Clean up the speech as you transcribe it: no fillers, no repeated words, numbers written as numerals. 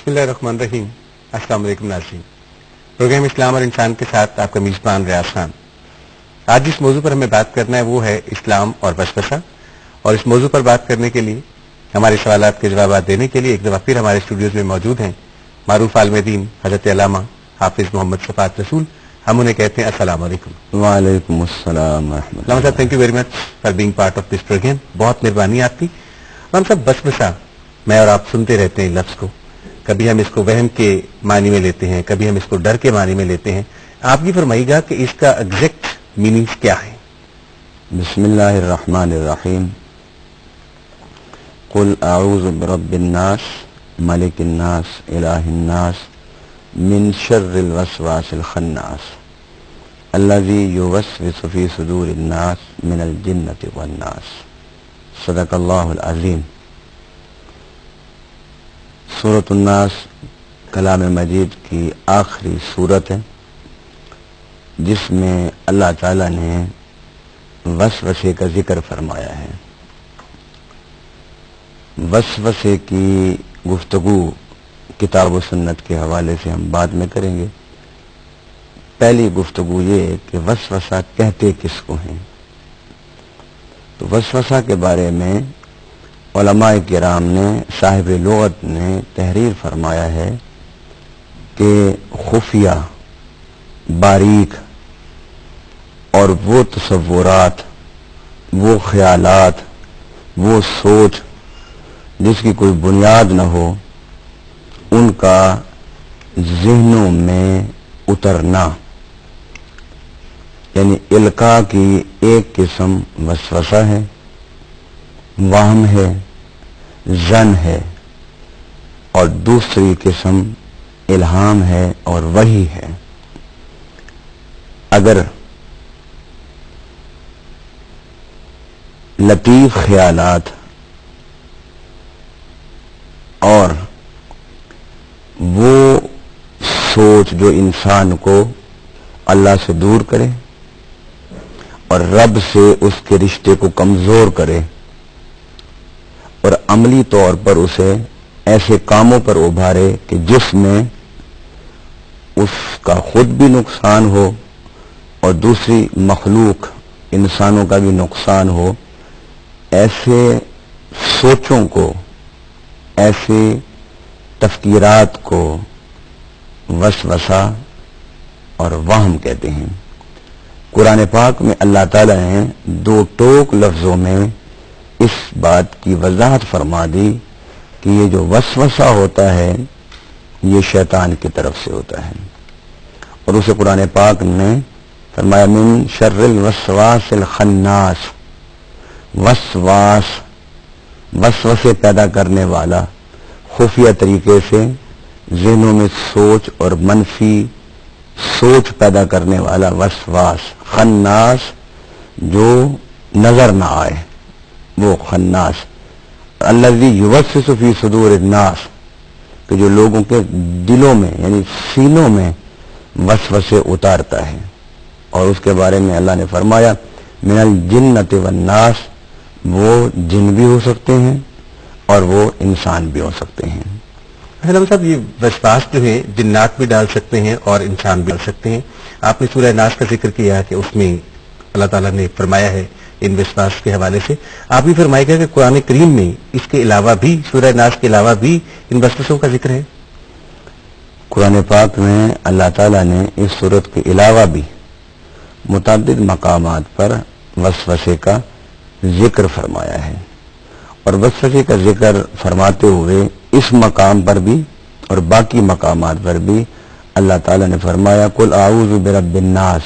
बिस्मिल्लाहिर्रहमानिर्रहीम। अस्सलाम वालेकुम नाज़रीन। प्रोग्राम इस्लाम और इंसान के साथ आपका मेज़बान रियाज खान। आज जिस मौजू पर हमें बात करना है वो है इस्लाम और वसवसा। और इस मौजू पर बात करने के लिए, हमारे सवालात के जवाब देने के लिए एक दफ़ा फिर हमारे स्टूडियोज में मौजूद हैं मारूफ आलिम दीन हज़रत अल्लामा हाफिज़ मोहम्मद शफ़ाअत रसूल। हम उन्हें कहते हैं अस्सलाम वालेकुम। वालेकुम अस्सलाम रहमतुल्लाह। साहब, thank you very much for being part of this programme. बहुत मेहरबानी आपकी। हम सब वसवसा, मैं और आप सुनते रहते हैं लफ्ज़ को। कभी हम इसको वहम के मानी में लेते हैं, कभी हम इसको डर के मानी में लेते हैं। आप ये फरमाइएगा कि इसका एग्जैक्ट मीनिंग्स क्या है? बिस्मिल्लाहिर्रहमानिर्रहीम। कुल अऊज़ु बिरब्बिन्नास मलिकिन्नास इलाहिन्नास मिन शर्रिल वसवासिल खन्नास अल्लज़ी युवस्विसु फ़ी सुदूरिन्नास मिनल जिन्नति वन्नास। सदक़ल्लाहुल अज़ीम। सूरत उन्नास कलाम मजीद की आखिरी सूरत है, जिसमें अल्लाह ताला ने वसवसे का जिक्र फरमाया है। वसवसे की गुफ्तगू किताब व सुन्नत के हवाले से हम बाद में करेंगे। पहली गुफ्तगू ये कि वसवसा कहते किसको हैं। तो वसवसा के बारे में उलमाए किराम ने, साहिब लुगत ने तहरीर फरमाया है कि खुफिया, बारीक और वो तसव्वुरात, वो ख्यालात, वो सोच जिसकी कोई बुनियाद न हो, उनका ज़हनों में उतरना, यानी इल्का की एक किस्म वसवसा है, वहम है, जन है, और दूसरी किस्म इल्हाम है और वही है। अगर लतीफ ख्यालात और वो सोच जो इंसान को अल्लाह से दूर करे और रब से उसके रिश्ते को कमजोर करे और अमली तौर पर उसे ऐसे कामों पर उभारे कि जिसमें उसका खुद भी नुकसान हो और दूसरी मखलूक इंसानों का भी नुकसान हो, ऐसे सोचों को, ऐसे तफकीरात को वसवसा और वहम कहते हैं। कुरान पाक में अल्लाह ताला ने दो टोक लफ्जों में इस बात की वजाहत फरमा दी कि ये जो वसवसा होता है ये शैतान की तरफ से होता है। और उसे कुरान पाक ने फरमाया मिन शर्रिल वसवासिल खन्नास। वसवास, वसवसे पैदा करने वाला, खुफिया तरीके से ज़हनों में सोच और मनफी सोच पैदा करने वाला वसवास। खन्नास, जो नजर ना आए, वो खन्नास। अल्लज़ी युवस्विसु फ़ी सुदूरिन्नास, कि जो लोगों के दिलों में यानी सीनों में वसवसे उतारता है। और उसके बारे में अल्लाह ने फरमाया मिनल जिन्नति वन्नास, वो जिन भी हो सकते हैं और वो इंसान भी हो सकते हैं। अहलम साहब, ये वसवास जो है जिन्नात भी डाल सकते हैं और इंसान भी डाल सकते हैं। आपने सूरह नास का जिक्र किया कि उसमें अल्लाह ताला ने फरमाया है इन विश्वास के हवाले से। आप भी फरमाएगा कि कुरान करीम में इसके अलावा भी, सूरह नास के अलावा भी इन वसवसों का जिक्र है। कुरान पाक में अल्लाह ताला ने इस सूरत के अलावा भी मुतअद्दिद मकामात पर वसवसे का जिक्र फरमाया है। और वसवसे का जिक्र फरमाते हुए इस मकाम पर भी और बाकी मकामात पर भी अल्लाह ताला ने फरमाया कुल आऊज़ु बिरब्बिन्नास।